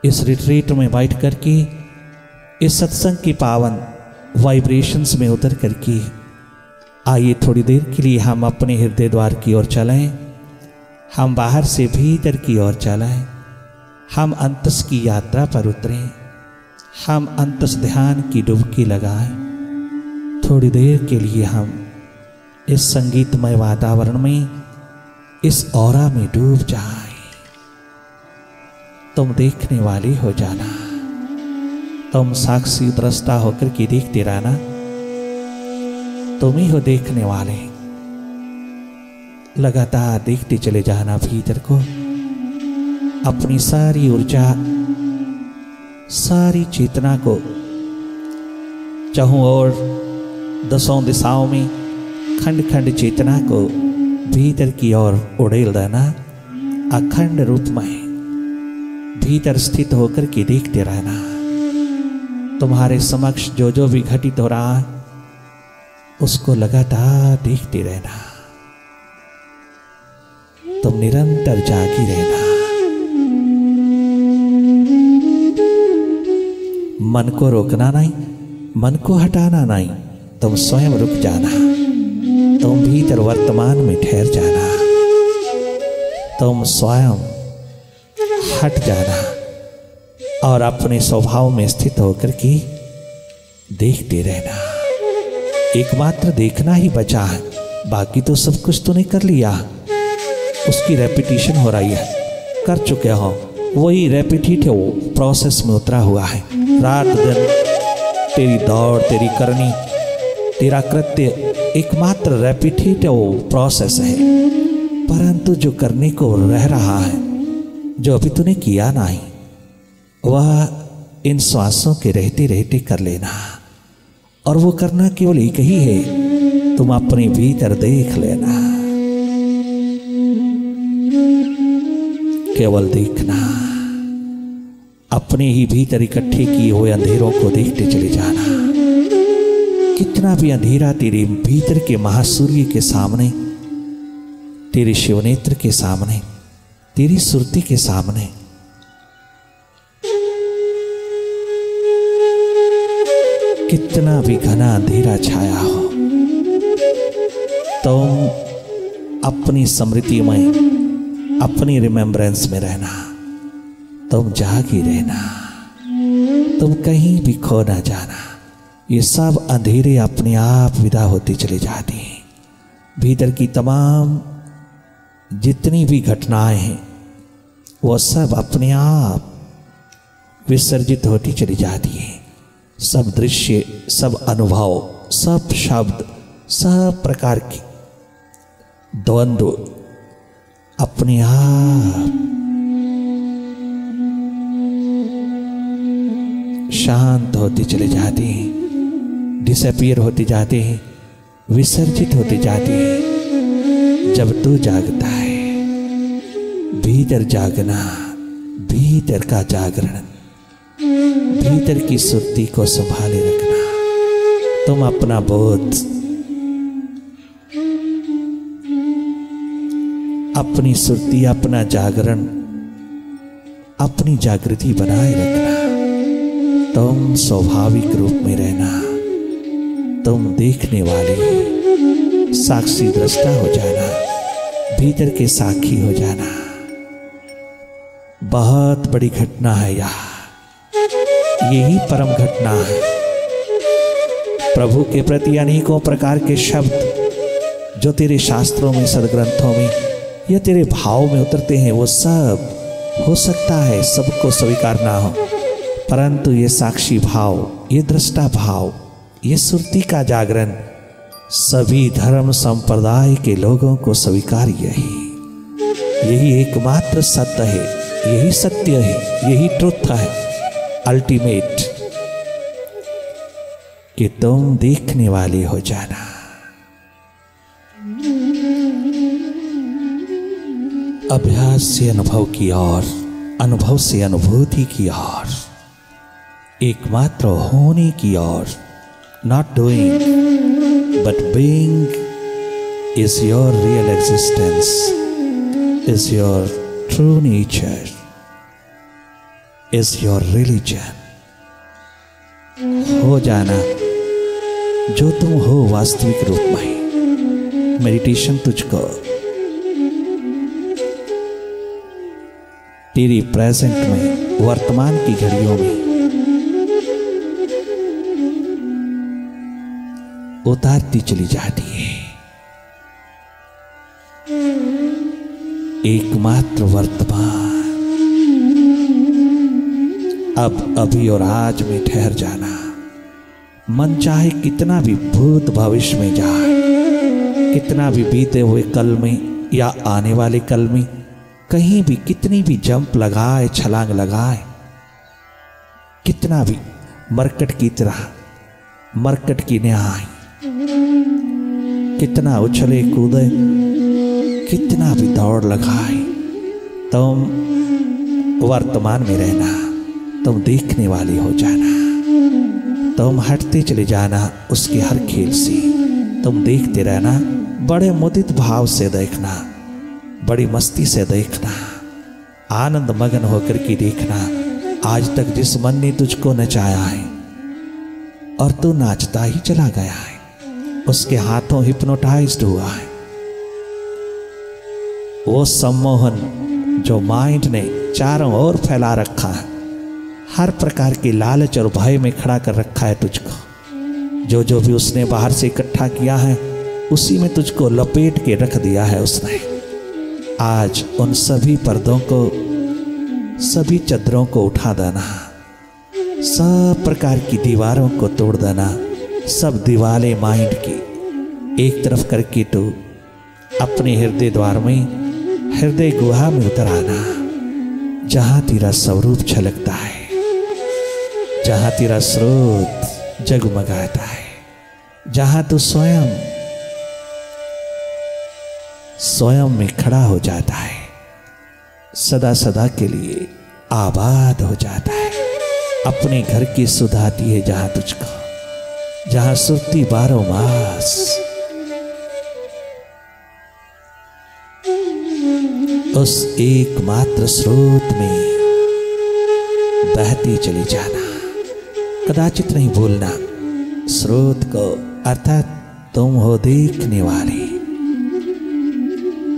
इस रिट्रीट में बैठ करके इस सत्संग की पावन वाइब्रेशंस में उतर करके आइए थोड़ी देर के लिए हम अपने हृदय द्वार की ओर चलें, हम बाहर से भीतर की ओर चलें, हम अंतस की यात्रा पर उतरें, हम अंतस ध्यान की डुबकी लगाएं। थोड़ी देर के लिए हम इस संगीतमय वातावरण में, इस ऑरा में डूब जाएं। तुम देखने वाले हो जाना, तुम साक्षी दृष्टा होकर के देखते रहना। तुम ही हो देखने वाले। लगातार देखते चले जाना भीतर को, अपनी सारी ऊर्जा, सारी चेतना को चाहों और दसों दिशाओं में खंड खंड चेतना को भीतर की ओर उड़ेल देना। अखंड रूप में भीतर स्थित होकर के देखते रहना। तुम्हारे समक्ष जो जो भी घटित हो रहा है उसको लगातार देखते रहना। तुम निरंतर जागी रहना। मन को रोकना नहीं, मन को हटाना नहीं, तुम स्वयं रुक जाना। तुम भीतर वर्तमान में ठहर जाना। तुम स्वयं हट जाना और अपने स्वभाव में स्थित होकर के देखते रहना। एकमात्र देखना ही बचा है, बाकी तो सब कुछ तूने कर लिया। उसकी रेपिटेशन हो रही है, कर चुके हो, वही रेपिटेटिव प्रोसेस में उतरा हुआ है। रात दिन तेरी दौड़, तेरी करनी, तेरा कृत्य एकमात्र रेपिटेटिव प्रोसेस है। परंतु जो करने को रह रहा है, जो अभी तूने किया नहीं, वह इन श्वासों के रहते रहते कर लेना। और वो करना केवल एक ही है, तुम अपने भीतर देख लेना। केवल देखना, अपने ही भीतर इकट्ठे किए हुए अंधेरों को देखते चले जाना। कितना भी अंधेरा तेरे भीतर के महासूर्य के सामने, तेरे शिवनेत्र के सामने, तेरी सुरती के सामने कितना भी घना अंधेरा छाया हो, तुम अपनी स्मृति में, अपनी रिमेम्बरेंस में रहना। तुम जागी रहना, तुम कहीं भी खो ना जाना। ये सब अंधेरे अपने आप विदा होते चले जाते हैं। भीतर की तमाम जितनी भी घटनाएं हैं वो सब अपने आप विसर्जित होती चली जाती है। सब दृश्य, सब अनुभव, सब शब्द, सब प्रकार के द्वंद्व अपने आप शांत होते चले जाते हैं, डिसअपीयर होते जाते हैं, विसर्जित होते जाते हैं। जब तू जागता है, भीतर जागना, भीतर का जागरण, भीतर की सुरती को संभाले रखना। तुम अपना बोध, अपनी सुरती, अपना जागरण, अपनी जागृति बनाए रखना। तुम स्वाभाविक रूप में रहना। तुम देखने वाले साक्षी दृष्टा हो जाना, भीतर के साक्षी हो जाना। बहुत बड़ी घटना है यह, यही परम घटना है। प्रभु के प्रति अनेकों प्रकार के शब्द जो तेरे शास्त्रों में, सदग्रंथों में या तेरे भाव में उतरते हैं, वो सब हो सकता है सबको स्वीकार ना हो, परंतु ये साक्षी भाव, ये दृष्टा भाव, ये सुरती का जागरण सभी धर्म संप्रदाय के लोगों को स्वीकार्य है। यही एकमात्र सत्य है, यही सत्य है, यही ट्रुथ है अल्टीमेट, कि तुम देखने वाले हो जाना। अभ्यास से अनुभव की ओर, अनुभव से अनुभूति की ओर, एकमात्र होने की ओर। Not doing but being is your real existence, is your true nature. Is your religion. हो जाना जो तुम हो वास्तविक रूप में। मेडिटेशन तुझको तेरी प्रेजेंट में, वर्तमान की घड़ियों में उतारती चली जाती है। एकमात्र वर्तमान, अब, अभी और आज में ठहर जाना। मन चाहे कितना भी भूत भविष्य में जाए, कितना भी बीते हुए कल में या आने वाले कल में, कहीं भी कितनी भी जंप लगाए, छलांग लगाए, कितना भी मरकट की तरह, मरकट की न्याय, कितना उछले कूदे, कितना भी दौड़ लगाए, तुम वर्तमान में रहना। तुम देखने वाली हो जाना। तुम हटते चले जाना उसके हर खेल से। तुम देखते रहना, बड़े मुदित भाव से देखना, बड़ी मस्ती से देखना, आनंद मगन होकर के देखना। आज तक जिस मन ने तुझको नचाया है और तू नाचता ही चला गया है, उसके हाथों हिप्नोटाइज्ड हुआ है। वो सम्मोहन जो माइंड ने चारों ओर फैला रखा है, हर प्रकार की लालच और भय में खड़ा कर रखा है तुझको। जो भी उसने बाहर से इकट्ठा किया है, उसी में तुझको लपेट के रख दिया है उसने। आज उन सभी पर्दों को, सभी चद्दरों को उठा देना, सब प्रकार की दीवारों को तोड़ देना। सब दीवारें माइंड की एक तरफ करके तो अपने हृदय द्वार में, हृदय गुहा में उतर आना, जहां तेरा स्वरूप छलकता है, जहां तेरा स्रोत जगमगाता है, जहां तू स्वयं में खड़ा हो जाता है, सदा सदा के लिए आबाद हो जाता है। अपने घर की सुधाती है जहां तुझको, जहां सुरती 12 मास। उस एकमात्र स्रोत में बहती चली जाना। कदाचित नहीं भूलना स्रोत को, अर्थात तुम हो देखने वाले।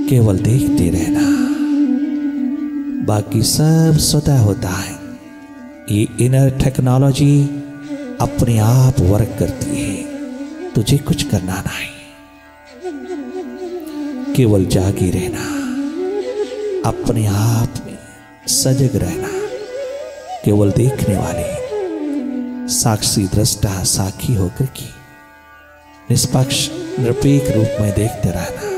केवल देखते रहना, बाकी सब स्वतः होता है। ये इनर टेक्नोलॉजी अपने आप वर्क करती है, तुझे कुछ करना नहीं, केवल जागे रहना, अपने आप में सजग रहना, केवल देखने वाले, साक्षी दृष्टा साखी होकर के निष्पक्ष निरपेक्ष रूप में देखते रहना।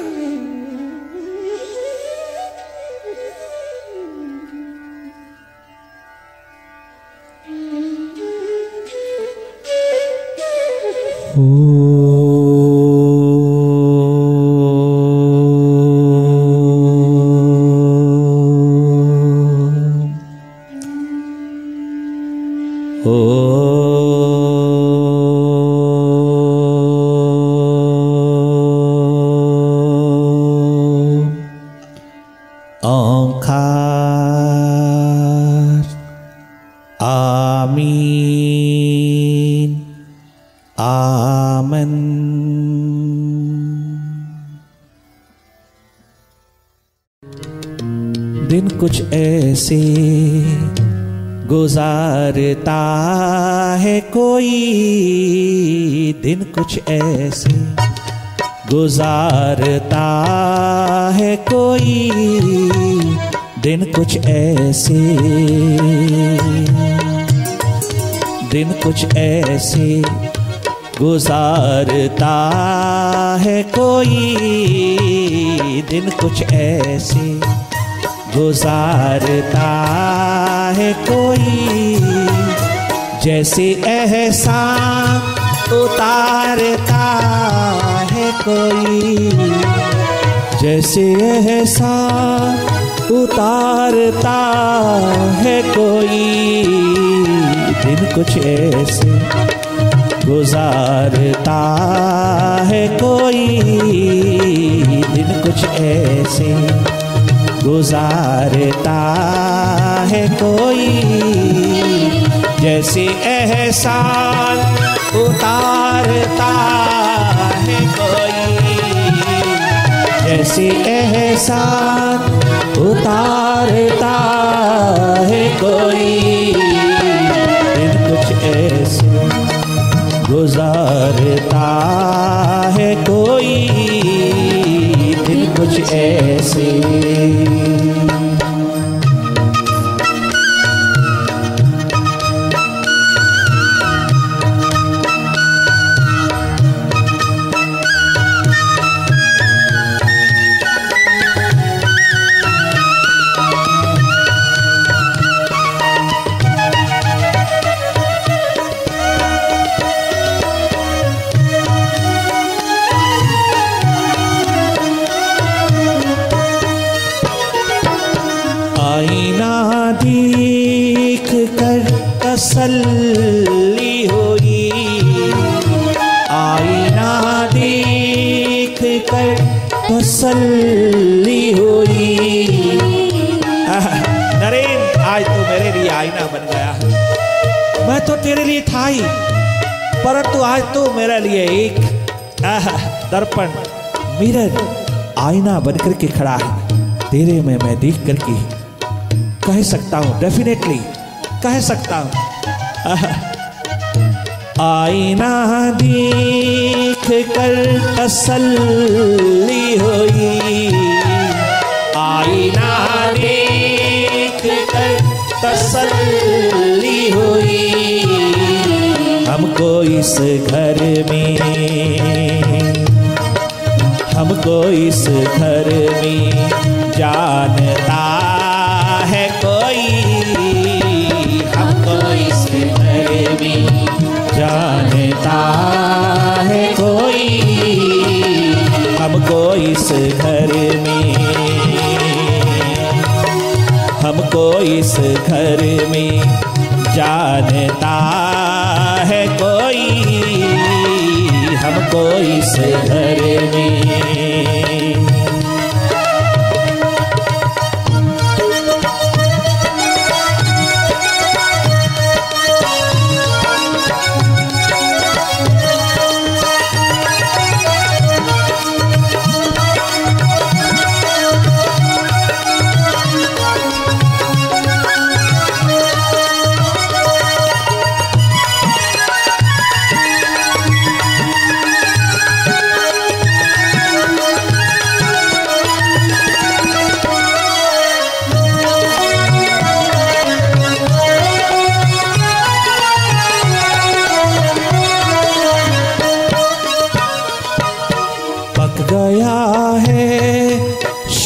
दिन कुछ ऐसे गुजारता है कोई, दिन कुछ ऐसे गुजारता है कोई, दिन कुछ ऐसे, दिन कुछ ऐसे गुजारता है कोई, दिन कुछ ऐसे गुजारता है कोई, जैसे एहसान उतारता है कोई, जैसे एहसान उतारता है कोई, दिन कुछ ऐसे गुजारता है कोई, दिन कुछ ऐसे गुजारता है कोई, जैसे एहसान उतारता है कोई, जैसे एहसान उतारता है कोई, दिन कुछ ऐसे गुजारता है कोई, दिन कुछ ऐसे। देख कर तसल्ली हुई, आईना देख कर तसल्ली हुई। नरेन, आज तो मेरे लिए आईना बन गया। मैं तो तेरे लिए था ही, परंतु आज तो मेरे लिए एक दर्पण, मिरर, आईना बनकर के खड़ा है। तेरे में मैं देख करके कह सकता हूँ, डेफिनेटली कह सकता हूँ। आईना देख कर तसल्ली हुई, आईना देख कर तसल्ली हुई। हमको इस घर में, हमको इस घर में जानता है कोई, हमको इस घर में जानता है कोई, हमको इस घर में, हमको इस घर में जानता है कोई, हमको इस घर में।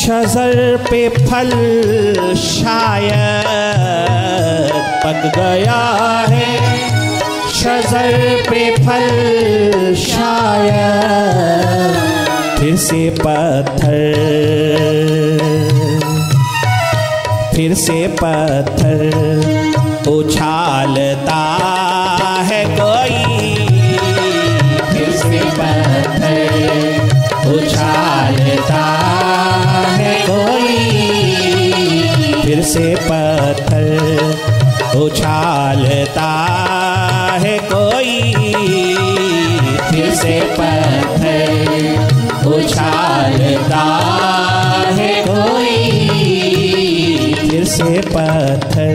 शजर पे फल शायद पक गया है, शजर पे फल शायद फिर से पत्थर, फिर से पत्थर उछालता है कोई, फिर से पत्थर उछालता है कोई, फिर से पत्थर उछालता है कोई, फिर से पत्थर उछालता है कोई, फिर से पत्थर।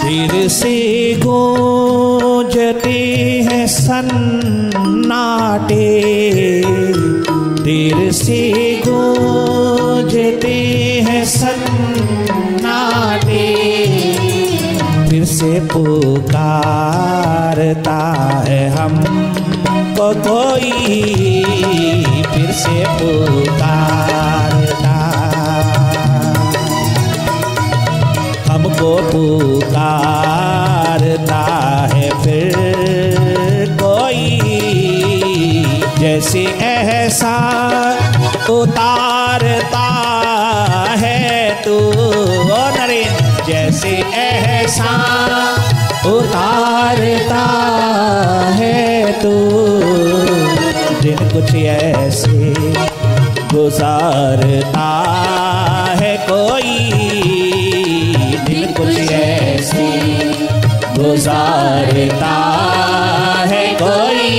फिर से गूंजते हैं सन्नाटे, देर से गूंजते हैं सन्नाटे, फिर से पुकारता है हम को कोई फिर से पुकारता, हमको पुकारता है फिर कोई, जैसे एहसान उतारता है तू, ओ नरेन, जैसे एहसान उतारता है तू, दिन कुछ ऐसे गुजारता है कोई, दिन कुछ ऐसे गुजारता है कोई,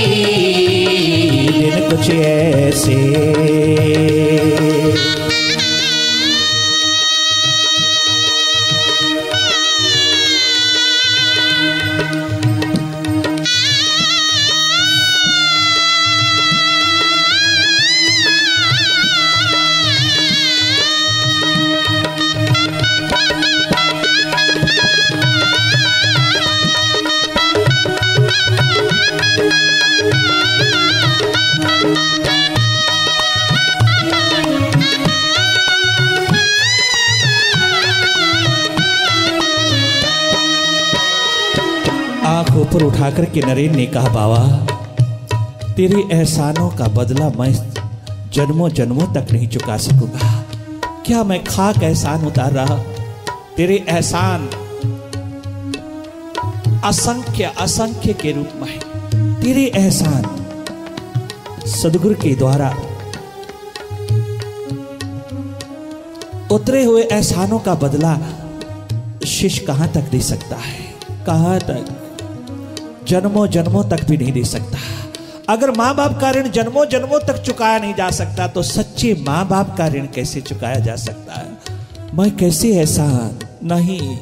दिन कुछ ऐसे। आंख ऊपर उठाकर के नरेन ने कहा, बाबा तेरे एहसानों का बदला मैं जन्मों जन्मों तक नहीं चुका सकूंगा। क्या मैं खाक एहसान उतार रहा? तेरे एहसान असंख्य असंख्य के रूप में है। तेरे एहसान सदगुरु के द्वारा उतरे हुए एहसानों का बदला शिष्य कहां तक दे सकता है? कहां तक? जन्मों जन्मों तक भी नहीं दे सकता। अगर माँ बाप का ऋण जन्मों जन्मों तक चुकाया नहीं जा सकता तो सच्चे माँ बाप का ऋण कैसे चुकाया जा सकता है? मैं कैसे एहसान नहीं,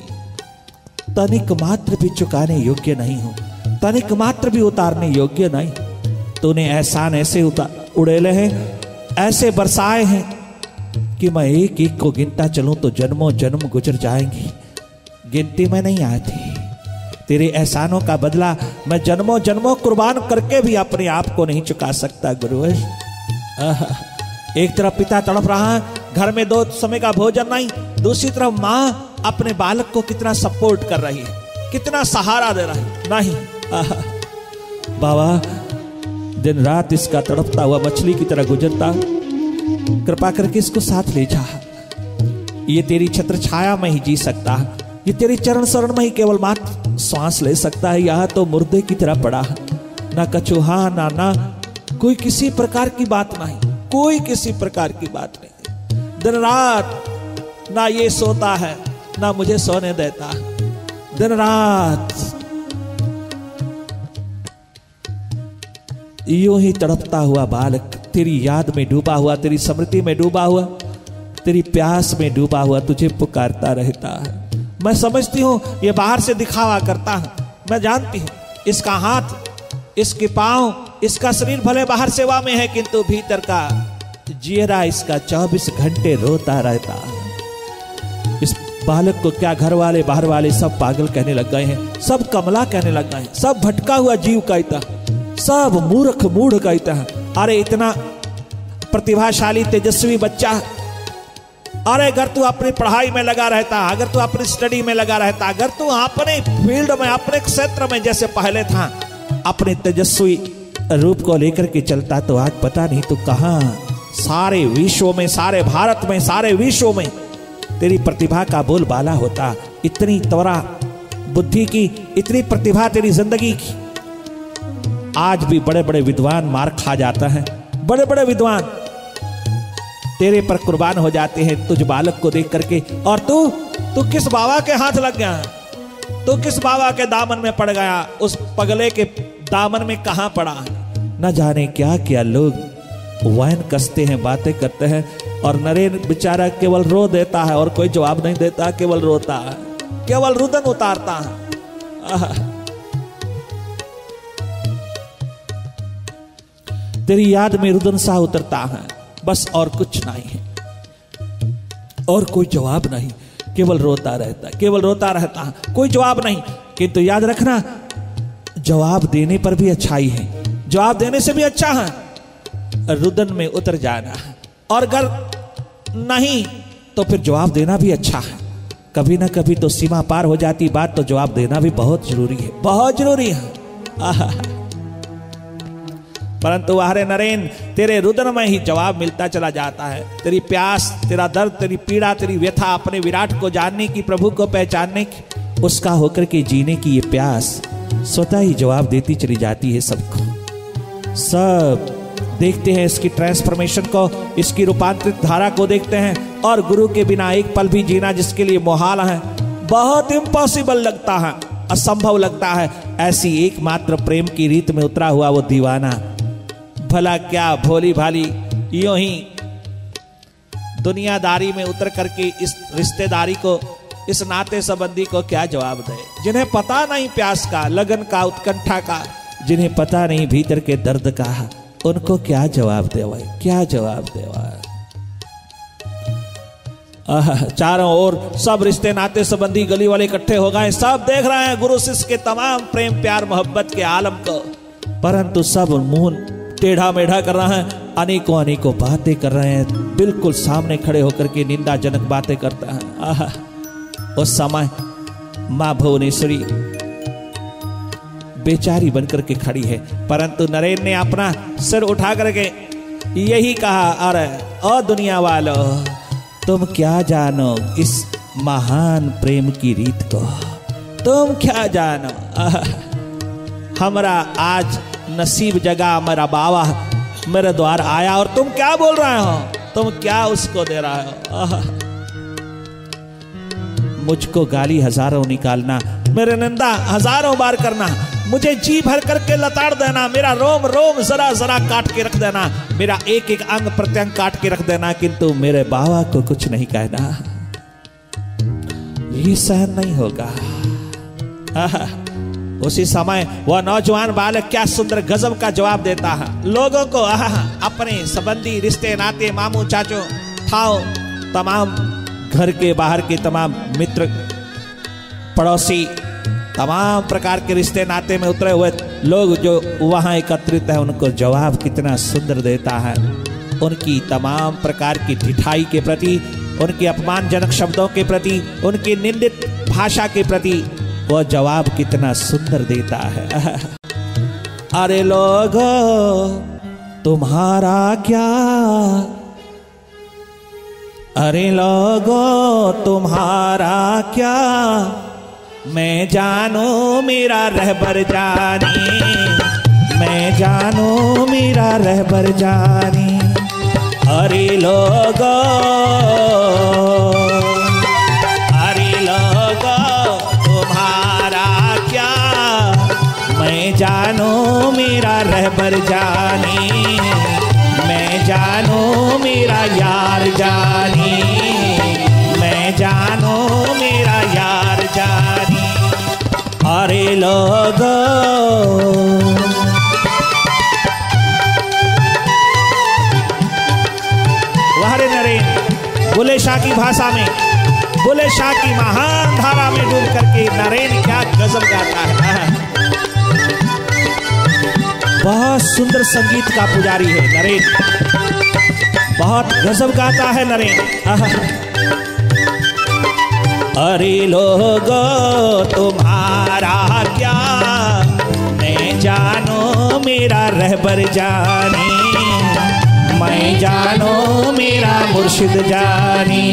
तनिक मात्र भी चुकाने योग्य नहीं हूं, तनिक मात्र भी उतारने योग्य नहीं। तूने एहसान ऐसे उड़ेले हैं, ऐसे बरसाए हैं कि मैं एक एक को गिनता चलूं तो जन्मों जन्म गुजर जाएंगी, गिनती में नहीं आती। तेरे एहसानों का बदला मैं जन्मों जन्मों कुर्बान करके भी अपने आप को नहीं चुका सकता गुरुवश। एक तरफ पिता तड़प रहा है, घर में 2 समय का भोजन नहीं, दूसरी तरफ माँ अपने बालक को कितना सपोर्ट कर रही है, कितना सहारा दे रही है। नहीं बाबा, दिन रात इसका तड़पता हुआ मछली की तरह गुजरता, कृपा करके इसको साथ ले जा। ये तेरी छत्र छाया में ही जी सकता है, ये तेरी चरण शरण में ही केवल मात्र श्वास ले सकता है। यहाँ तो मुर्दे की तरह पड़ा है, ना कछुहा ना कोई किसी प्रकार की बात नहीं, कोई किसी प्रकार की बात नहीं। दिन रात ना ये सोता है ना मुझे सोने देता है, दिन रात यूं ही तड़पता हुआ बालक तेरी याद में डूबा हुआ, तेरी स्मृति में डूबा हुआ, तेरी प्यास में डूबा हुआ तुझे पुकारता रहता है। मैं समझती हूँ ये बाहर से दिखावा करता है, मैं जानती हूँ इसका हाथ, इसके पांव, इसका शरीर भले बाहर सेवा में है किंतु भीतर का जियरा इसका 24 घंटे रोता रहता है। इस बालक को क्या घर वाले बाहर वाले सब पागल कहने लग गए हैं, सब कमला कहने लग गए हैं, सब भटका हुआ जीव कहता, सब मूर्ख मूढ़ कहता है। अरे इतना प्रतिभाशाली तेजस्वी बच्चा, अरे अगर तू अपनी पढ़ाई में लगा रहता, अगर तू अपनी स्टडी में लगा रहता, अगर तू अपने फील्ड में अपने क्षेत्र में जैसे पहले था अपने तेजस्वी रूप को लेकर के चलता तो आज पता नहीं तू कहां सारे विश्व में, सारे भारत में, सारे विश्व में तेरी प्रतिभा का बोलबाला होता। इतनी त्वरा बुद्धि की, इतनी प्रतिभा तेरी जिंदगी की। आज भी बड़े बड़े विद्वान मार खा जाता है, बड़े बड़े विद्वान तेरे पर कुर्बान हो जाते हैं तुझ बालक को देख करके। और तू किस बाबा के हाथ लग गया, तू किस बाबा के दामन में पड़ गया, उस पगले के दामन में कहां पड़ा। न जाने क्या क्या लोग वैन कसते हैं, बातें करते हैं, और नरेन बेचारा केवल रो देता है और कोई जवाब नहीं देता, केवल रोता है, केवल रुदन उतारता है। तेरी याद में रुदन सा उतरता है, बस और कुछ नहीं है, और कोई जवाब नहीं, केवल रोता रहता है, केवल रोता रहता है, कोई जवाब नहीं। किंतु याद रखना, जवाब देने पर भी अच्छाई है, जवाब देने से भी अच्छा है रुदन में उतर जाना, और अगर नहीं तो फिर जवाब देना भी अच्छा है। कभी ना कभी तो सीमा पार हो जाती बात, तो जवाब देना भी बहुत जरूरी है, बहुत जरूरी है। परंतु हरे नरेन, तेरे रुदन में ही जवाब मिलता चला जाता है। तेरी प्यास, तेरा दर्द, तेरी पीड़ा, तेरी व्यथा, अपने विराट को जानने की, प्रभु को पहचानने की, उसका होकर के जीने की ये प्यास स्वतः ही जवाब देती चली जाती है सबको। सब देखते हैं इसकी ट्रांसफॉर्मेशन को, इसकी रूपांतरित धारा को देखते हैं, और गुरु के बिना एक पल भी जीना जिसके लिए मुहाल है, बहुत इम्पॉसिबल लगता है, असंभव लगता है। ऐसी एकमात्र प्रेम की रीत में उतरा हुआ वो दीवाना भला क्या भोली भाली यूं ही दुनियादारी में उतर करके इस रिश्तेदारी को, इस नाते संबंधी को क्या जवाब दे, जिन्हें पता नहीं प्यास का, लगन का, उत्कंठा का, जिन्हें पता नहीं भीतर के दर्द का, उनको क्या जवाब दे भाई, क्या जवाब दे भाई। चारों ओर सब रिश्ते नाते संबंधी गली वाले इकट्ठे हो गए, सब देख रहे हैं गुरु शिष्य के तमाम प्रेम प्यार मोहब्बत के आलम को, परंतु सब मुंह टेढ़ा मेढ़ा कर रहे हैं, अनेकों अनेकों बातें कर रहे हैं, बिल्कुल सामने खड़े होकर के निंदाजनक बातें करते हैं। उस समय मां भुवनेश्वरी बेचारी बनकर के खड़ी है, परंतु नरेन ने अपना सिर उठा करके यही कहा, अरे ओ दुनिया वालों, तुम क्या जानो इस महान प्रेम की रीत को, तुम क्या जानो। हमारा आज नसीब जगा, मेरा बाबा मेरे द्वार आया, और तुम क्या बोल रहे हो, तुम क्या उसको दे रहे हो। मुझको गाली हजारों निकालना, मेरे निंदा हजारों बार करना, मुझे जी भर करके लताड़ देना, मेरा रोम रोम जरा जरा काट के रख देना, मेरा एक एक अंग प्रत्यंग काट के रख देना, किंतु मेरे बाबा को कुछ नहीं कहना, ये सहन नहीं होगा। उसी समय वह नौजवान बालक क्या सुंदर गजब का जवाब देता है लोगों को। अपने संबंधी, रिश्ते नाते, मामू चाचू, ठाव, तमाम घर के बाहर के तमाम मित्र, पड़ोसी, तमाम प्रकार के रिश्ते नाते में उतरे हुए लोग जो वहां एकत्रित है, उनको जवाब कितना सुंदर देता है। उनकी तमाम प्रकार की ढिठाई के प्रति, उनके अपमानजनक शब्दों के प्रति, उनकी निंदित भाषा के प्रति वह जवाब कितना सुंदर देता है। अरे लोगों तुम्हारा क्या, अरे लोगों तुम्हारा क्या, मैं जानू मेरा रहबर जानी, मैं जानू मेरा रहबर जानी। अरे लोगों, अरे लोगों तुम्हारा क्या, मैं जानू मेरा रहबर जानी, मैं जानू मेरा यार जानी, मैं जानू मेरा यार जानी। अरे लोगों, हरे नरेन बुले शाह की भाषा में, बुले शाह की महान धारा में डूब करके नरेन क्या गजब गाता है। बहुत सुंदर संगीत का पुजारी है नरेन, बहुत गजब गाता है नरेन। अरे लोगों तुम्हारा क्या, मैं जानू मेरा रहबर जानी, मैं जानू मेरा मुर्शिद जानी।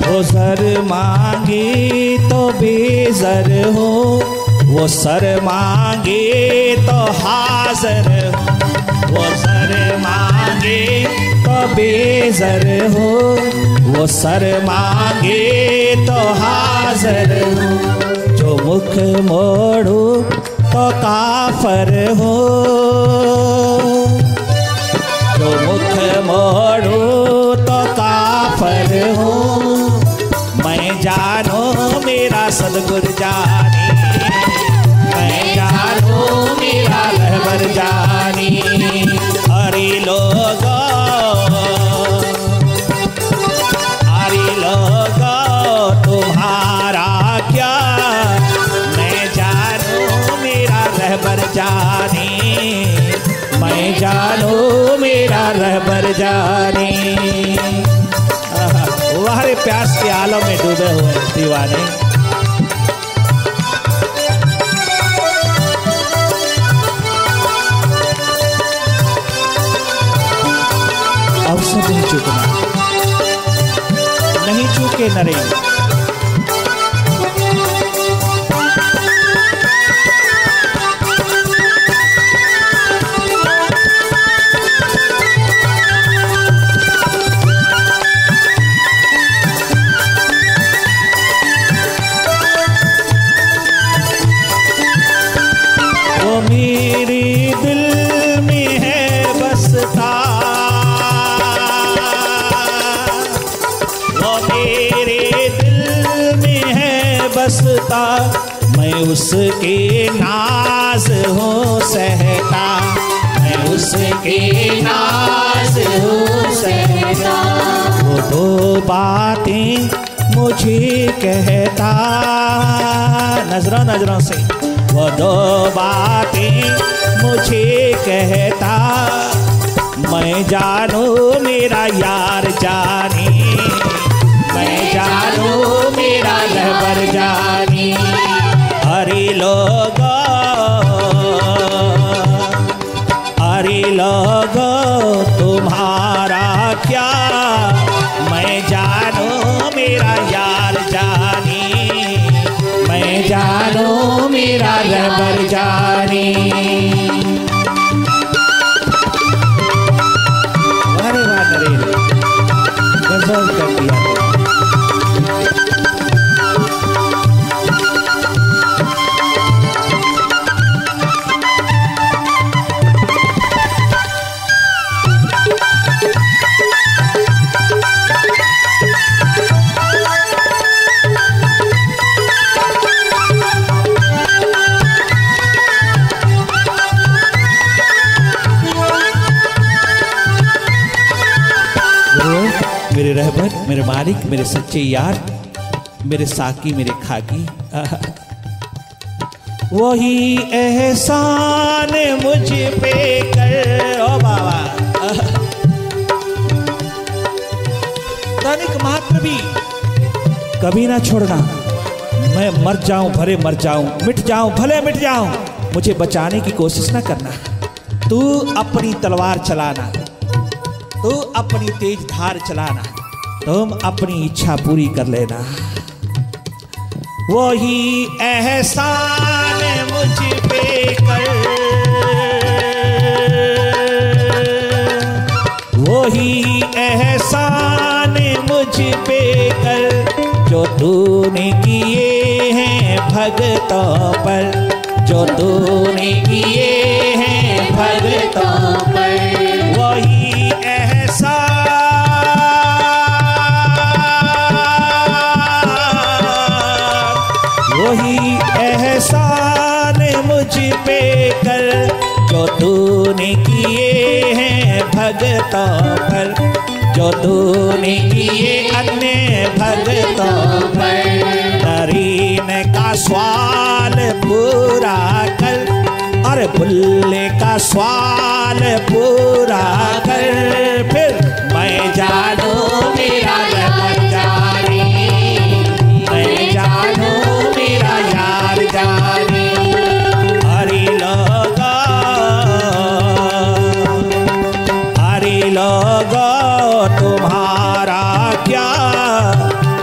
वो सर मांगे तो बेजर हो, वो सर मांगे तो हाजिर हो, वो सर मांगे तो बेजर हो, वो सर मांगे तो हाजिर हो। जो मुख मोड़ो तो काफर हो, रहबर जानी। वारे प्यास के आलम में डूबे हुए दीवाने। अवसर नहीं चूकना, नहीं चूके नरेंद्र। वो मेरे दिल में है बसता, वो मेरे दिल में है बसता, मैं उसके नाज हूँ सहता, मैं उसके नाज हूँ सहता। वो दो बातें मुझे कहता, नजरों नजरों से वो दो बातें मुझे कहता, मैं जानू मेरा यार जानी, मैं जानू मेरा रहबर जानी। अरे लोगो, अरे लोगो तुम्हारा क्या, मैं जानू मेरा यार जानी, मैं जानू मेरा रहबर जानी। अरे वाह नरेंद्र, गजब कर दिया। मेरे रहबर, मेरे मालिक, मेरे सच्चे यार, मेरे साकी, मेरे खाकी, वही एहसान मुझ पे कर। ओ बाबा, तनिक मात्र भी कभी ना छोड़ना। मैं मर जाऊं भले मर जाऊं, मिट जाऊं भले मिट जाऊं, मुझे बचाने की कोशिश ना करना। तू अपनी तलवार चलाना, तू अपनी तेज धार चलाना, तुम अपनी इच्छा पूरी कर लेना। वही एहसान मुझ पे कर, वही एहसान मुझ पे कर, जो तूने किए हैं भगतों पर, जो तूने किए हैं भगतों पर। वही एहसान, वही एहसान मुझ पे कर, जो तूने किए हैं भगतों पर, जो तूने किए अन्य भगतों पर। नरीन का सवाल पूरा कर, और बुल्ले का सवाल पूरा कर, फिर मैं जानू मेरा रहबर जानी, मैं जानू मेरा यार जानी। हरि लोगो, हरि लोगो तुम्हारा क्या,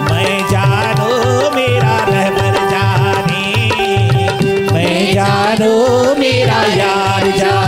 मैं जानू मेरा रहबर जानी, मैं जानू मेरा यार जानी।